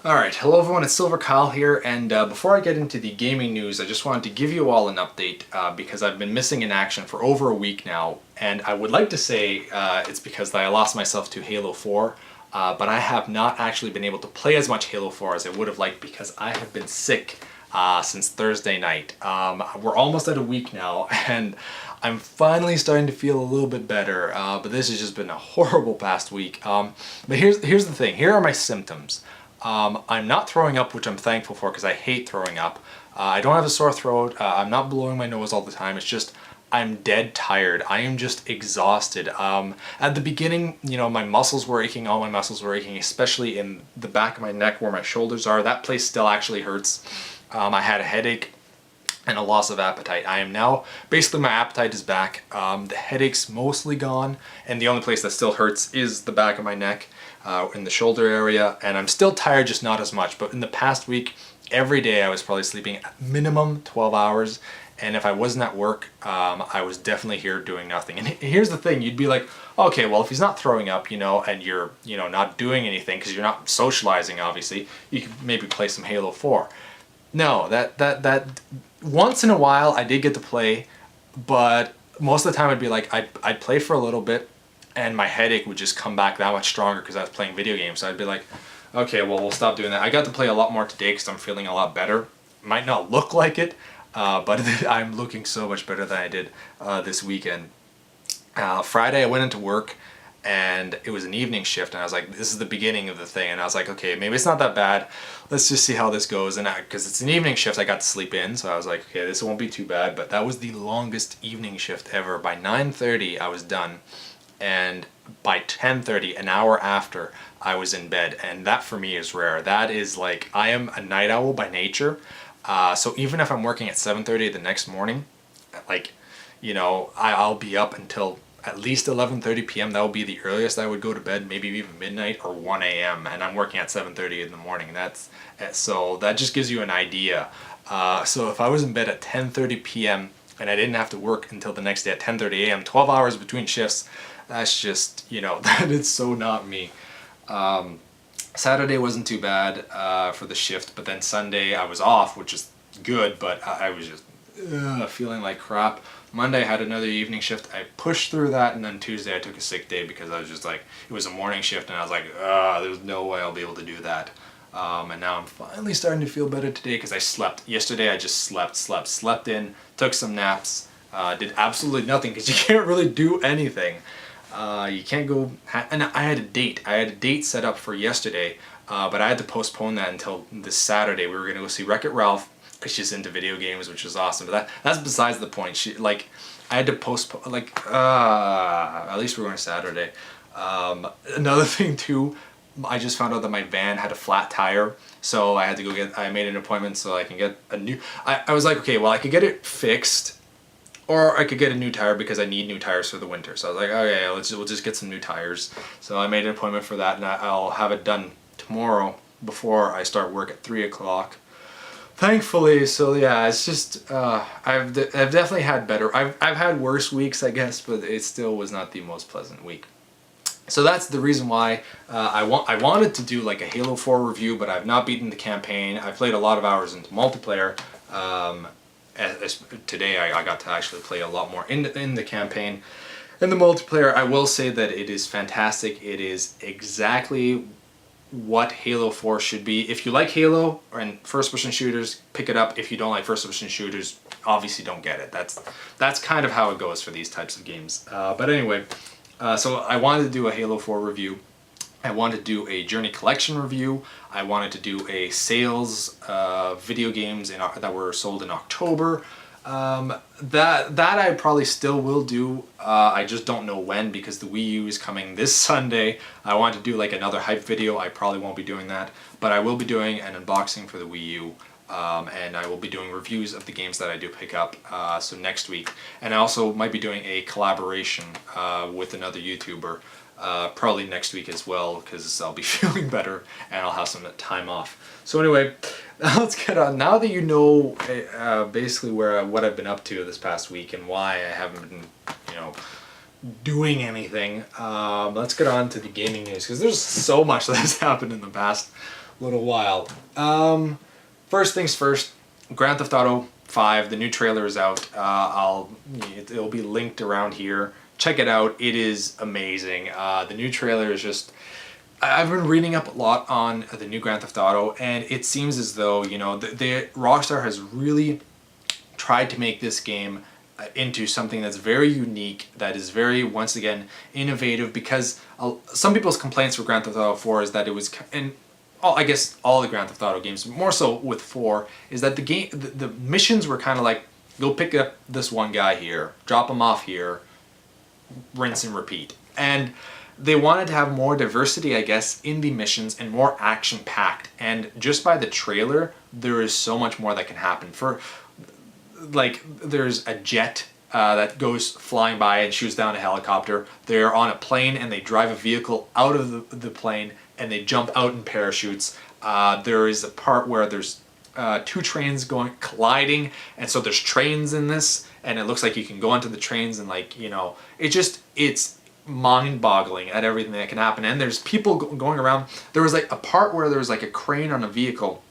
Alright, hello everyone, it's Silver Kyle here, and before I get into the gaming news, I just wanted to give you all an update because I've been missing in action for over a week now, and I would like to say it's because I lost myself to Halo 4, but I have not actually been able to play as much Halo 4 as I would have liked because I have been sick since Thursday night. We're almost at a week now, and I'm finally starting to feel a little bit better, but this has just been a horrible past week. But here's the thing, here are my symptoms. I'm not throwing up, which I'm thankful for because I hate throwing up. I don't have a sore throat. I'm not blowing my nose all the time. It's just I'm dead tired. I am just exhausted. At the beginning, you know, my muscles were aching. All my muscles were aching, especially in the back of my neck where my shoulders are. That place still actually hurts. I had a headache and a loss of appetite. I am now, basically my appetite is back. The headache's mostly gone, and the only place that still hurts is the back of my neck. In the shoulder area, and I'm still tired, just not as much. But in the past week, every day I was probably sleeping at minimum 12 hours, and if I wasn't at work, I was definitely here doing nothing. And here's the thing, you'd be like, okay, well, if he's not throwing up, you know, and you're, you know, not doing anything because you're not socializing, obviously, you could maybe play some Halo 4. No, that once in a while I did get to play, but most of the time I'd be like, I'd play for a little bit, and my headache would just come back that much stronger because I was playing video games. So I'd be like, okay, well, we'll stop doing that. I got to play a lot more today because I'm feeling a lot better. Might not look like it, but I'm looking so much better than I did this weekend. Friday I went into work, and it was an evening shift, and I was like, this is the beginning of the thing, and I was like, okay, maybe it's not that bad. Let's just see how this goes. And because it's an evening shift, I got to sleep in, so I was like, okay, this won't be too bad. But that was the longest evening shift ever. By 9:30 I was done. And by 10:30, an hour after, I was in bed, and that for me is rare. That is like, I am a night owl by nature, so even if I'm working at 7:30 the next morning, like, you know, I'll be up until at least 11:30 p.m. That would be the earliest I would go to bed, maybe even midnight or 1 a.m. and I'm working at 7:30 in the morning. So that just gives you an idea. So if I was in bed at 10:30 p.m. and I didn't have to work until the next day at 10:30 a.m., 12 hours between shifts, that's just, you know, that is so not me. Saturday wasn't too bad for the shift, but then Sunday I was off, which is good, but I was just feeling like crap. Monday I had another evening shift. I pushed through that, and then Tuesday I took a sick day because I was just like, it was a morning shift, and I was like, there's no way I'll be able to do that. And now I'm finally starting to feel better today because I slept. Yesterday I just slept in, took some naps, did absolutely nothing because you can't really do anything. You can't go, and I had a date set up for yesterday, but I had to postpone that until this Saturday. We were going to go see Wreck-It Ralph because she's into video games, which is awesome, but that's besides the point. I had to postpone, at least we're going Saturday. Another thing too, I just found out that my van had a flat tire, so I had to go I made an appointment so I can get a new, I was like, okay, well, I could get it fixed, or I could get a new tire because I need new tires for the winter. So I was like, okay, we'll just get some new tires. So I made an appointment for that, and I'll have it done tomorrow before I start work at 3 o'clock. Thankfully. So yeah, it's just I've definitely had better. I've had worse weeks, I guess, but it still was not the most pleasant week. So that's the reason why I wanted to do like a Halo 4 review, but I've not beaten the campaign. I played a lot of hours into multiplayer. Today I got to actually play a lot more in the campaign. In the multiplayer, I will say that it is fantastic. It is exactly what Halo 4 should be. If you like Halo and first-person shooters, pick it up. If you don't like first-person shooters, obviously don't get it. That's kind of how it goes for these types of games. But anyway, so I wanted to do a Halo 4 review. I wanted to do a Journey Collection review. I wanted to do a sales video games that were sold in October. That I probably still will do. I just don't know when because the Wii U is coming this Sunday. I want to do like another hype video. I probably won't be doing that, but I will be doing an unboxing for the Wii U. And I will be doing reviews of the games that I do pick up, so next week. And I also might be doing a collaboration with another YouTuber probably next week as well, because I'll be feeling better and I'll have some time off. So anyway, let's get on. Now that you know basically what I've been up to this past week and why I haven't been, you know, doing anything, let's get on to the gaming news, because there's so much that has happened in the past little while. First things first, Grand Theft Auto 5, the new trailer is out. It'll be linked around here. Check it out. It is amazing. The new trailer is just... I've been reading up a lot on the new Grand Theft Auto, and it seems as though, you know, the Rockstar has really tried to make this game into something that's very unique, that is very, once again, innovative, because some people's complaints for Grand Theft Auto 4 is that it was, and I guess all the Grand Theft Auto games, more so with 4, is that the missions were kind of like, go pick up this one guy here, drop him off here, rinse and repeat. And they wanted to have more diversity, I guess, in the missions and more action-packed. And just by the trailer, there is so much more that can happen. Like, there's a jet that goes flying by and shoots down a helicopter. They're on a plane and they drive a vehicle out of the plane and they jump out in parachutes. There is a part where there's two trains colliding, and so there's trains in this, and it looks like you can go onto the trains, and like, you know, it's mind-boggling at everything that can happen. And there's people going around. There was like a part where there was like a crane on a vehicle,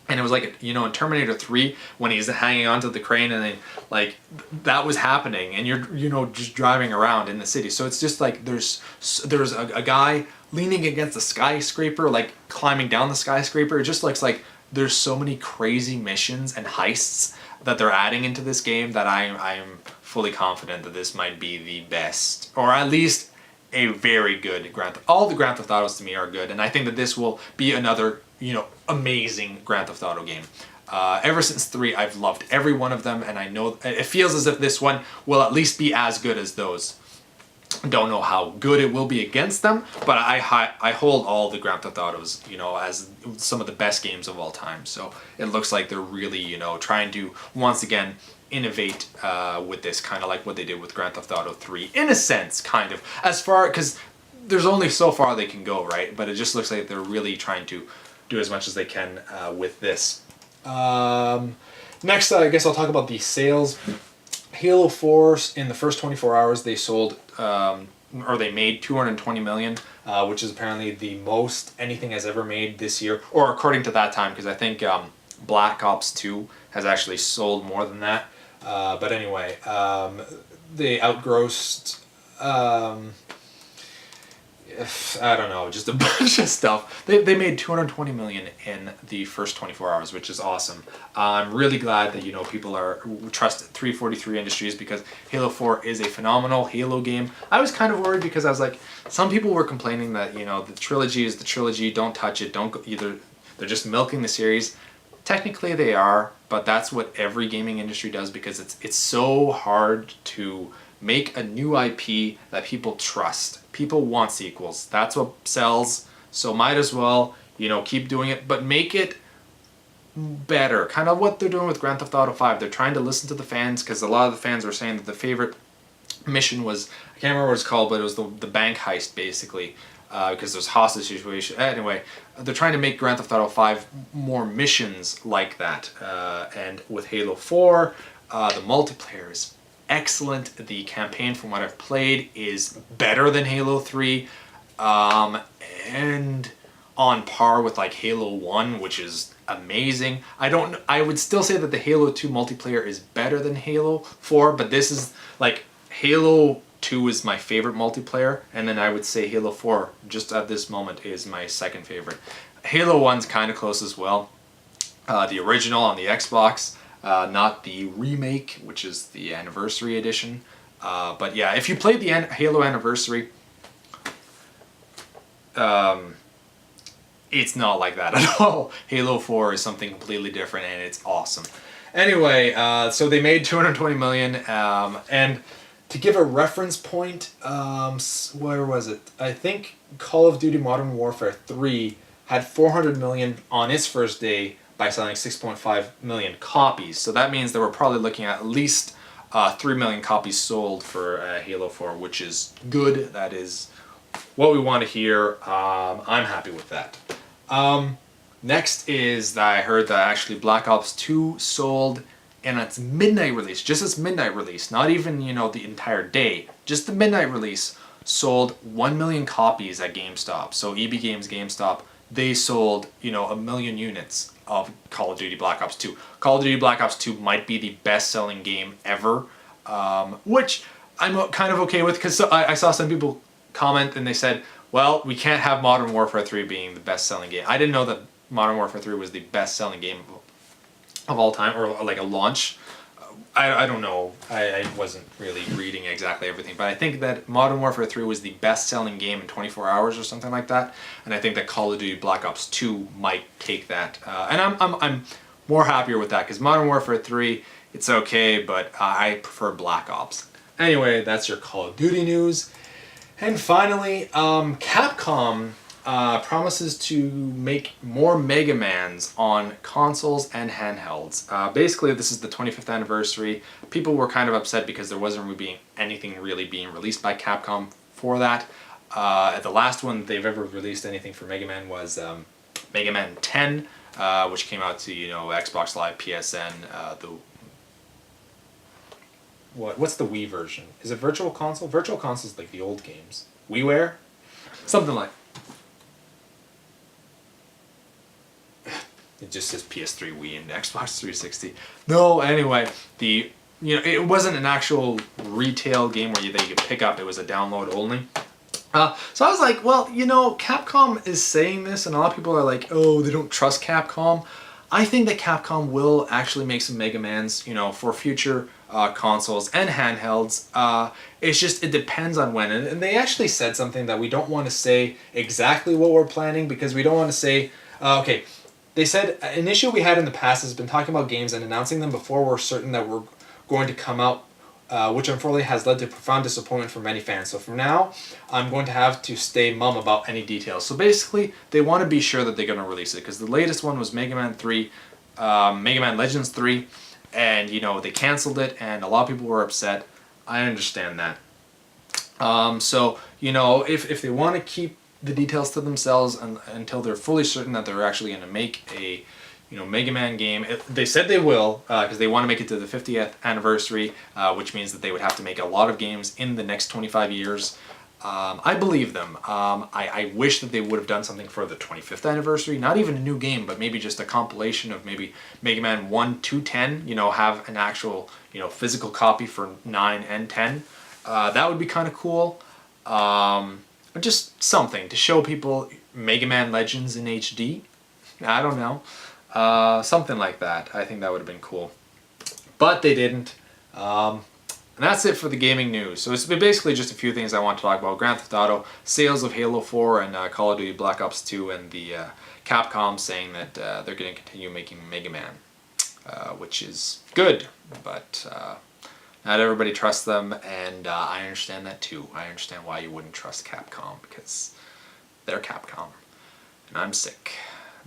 and it was like, you know, in Terminator 3 when he's hanging onto the crane, and then like that was happening, and you're, you know, just driving around in the city. So it's just like there's a guy leaning against a skyscraper, like climbing down the skyscraper. It just looks like there's so many crazy missions and heists that they're adding into this game that I'm fully confident that this might be the best, or at least a very good Grand Theft. All the Grand Theft Autos to me are good, and I think that this will be another, you know, amazing Grand Theft Auto game. Ever since 3, I've loved every one of them, and I know it feels as if this one will at least be as good as those. Don't know how good it will be against them, but I hold all the Grand Theft Autos, you know, as some of the best games of all time. So it looks like they're really, you know, trying to once again innovate with this, kind of like what they did with Grand Theft Auto 3, in a sense, kind of, as far, because there's only so far they can go, right? But it just looks like they're really trying to do as much as they can with this. Next, I guess I'll talk about the sales. Halo 4, in the first 24 hours, they sold, or they made 220 million, which is apparently the most anything has ever made this year, or according to that time, because I think Black Ops 2 has actually sold more than that. But anyway, they outgrossed, I don't know, just a bunch of stuff. They made 220 million in the first 24 hours, which is awesome. I'm really glad that, you know, people trust 343 Industries, because Halo 4 is a phenomenal Halo game. I was kind of worried because I was like, some people were complaining that, you know, the trilogy is the trilogy, don't touch it, don't go either. They're just milking the series. Technically they are, but that's what every gaming industry does, because it's so hard to make a new IP that people trust. People want sequels. That's what sells. So might as well, you know, keep doing it, but make it better. Kind of what they're doing with Grand Theft Auto 5. They're trying to listen to the fans, because a lot of the fans were saying that the favorite mission was, I can't remember what it's called, but it was the bank heist, basically, because there's hostage situation. Anyway, they're trying to make Grand Theft Auto 5 more missions like that. And with Halo 4, the multiplayer is excellent. The campaign, from what I've played, is better than Halo 3, and on par with like Halo 1, which is amazing. I would still say that the Halo 2 multiplayer is better than Halo 4, but this is like, Halo 2 is my favorite multiplayer, and then I would say Halo 4 just at this moment is my second favorite. Halo 1's kind of close as well. The original on the Xbox, not the remake, which is the Anniversary Edition. But yeah, if you played the Halo Anniversary, it's not like that at all. Halo 4 is something completely different, and it's awesome. Anyway, so they made 220 million, and to give a reference point, where was it? I think Call of Duty Modern Warfare 3 had 400 million on its first day by selling 6.5 million copies. So that means that we're probably looking at least 3 million copies sold for Halo 4, which is good. That is what we want to hear. I'm happy with that. Next is that I heard that actually Black Ops 2 sold and its midnight release, just its midnight release, not even, the entire day, just the midnight release, sold 1 million copies at GameStop. So EB Games, GameStop, they sold, 1 million units of Call of Duty Black Ops 2. Call of Duty Black Ops 2 might be the best-selling game ever, which I'm kind of okay with, because I saw some people comment and they said, well, we can't have Modern Warfare 3 being the best-selling game. I didn't know that Modern Warfare 3 was the best-selling game of all time, or like a launch. I don't know. I wasn't really reading exactly everything, but I think that Modern Warfare 3 was the best-selling game in 24 hours or something like that, and I think that Call of Duty Black Ops 2 might take that. And I'm more happier with that, because Modern Warfare 3, it's okay, but I prefer Black Ops. Anyway, that's your Call of Duty news. And finally, Capcom promises to make more Mega Mans on consoles and handhelds. Basically, this is the 25th anniversary. People were kind of upset because there wasn't anything really being released by Capcom for that. The last one they've ever released anything for Mega Man was Mega Man 10, which came out to Xbox Live, PSN. What's the Wii version? Is it Virtual Console? Virtual Console is like the old games. WiiWare? Something like. It just says PS3, Wii, and Xbox 360. No, anyway, it wasn't an actual retail game that you could pick up. It was a download only. So I was like, well, Capcom is saying this, and a lot of people are like, oh, they don't trust Capcom. I think that Capcom will actually make some Mega Mans, for future consoles and handhelds. It depends on when. And they actually said something that we don't want to say exactly what we're planning, because we don't want to say, okay. They said an issue we had in the past has been talking about games and announcing them before we're certain that we're going to come out, which unfortunately has led to profound disappointment for many fans. So from now, I'm going to have to stay mum about any details. So basically, they want to be sure that they're going to release it, because the latest one was Mega Man 3, Mega Man Legends 3, and they canceled it, and a lot of people were upset. I understand that. So if they want to keep the details to themselves until they're fully certain that they're actually going to make a Mega Man game. They said they will, because they want to make it to the 50th anniversary, which means that they would have to make a lot of games in the next 25 years. I believe them. I wish that they would have done something for the 25th anniversary, not even a new game, but maybe just a compilation of maybe Mega Man 1 to 10, have an actual physical copy for 9 and 10. That would be kind of cool. Just something to show people Mega Man Legends in HD. I don't know. Something like that. I think that would have been cool. But they didn't. And that's it for the gaming news. So it's basically just a few things I want to talk about. Grand Theft Auto, sales of Halo 4 and Call of Duty Black Ops 2, and the Capcom saying that they're going to continue making Mega Man, which is good. But not everybody trusts them, and I understand that too. I understand why you wouldn't trust Capcom, because they're Capcom, and I'm sick.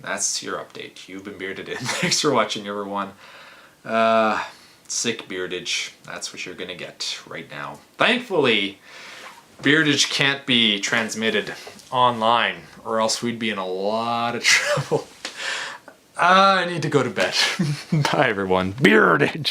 That's your update. You've been bearded in. Thanks for watching, everyone. Sick beardage. That's what you're gonna get right now. Thankfully, beardage can't be transmitted online, or else we'd be in a lot of trouble. I need to go to bed. Bye, everyone. Beardage.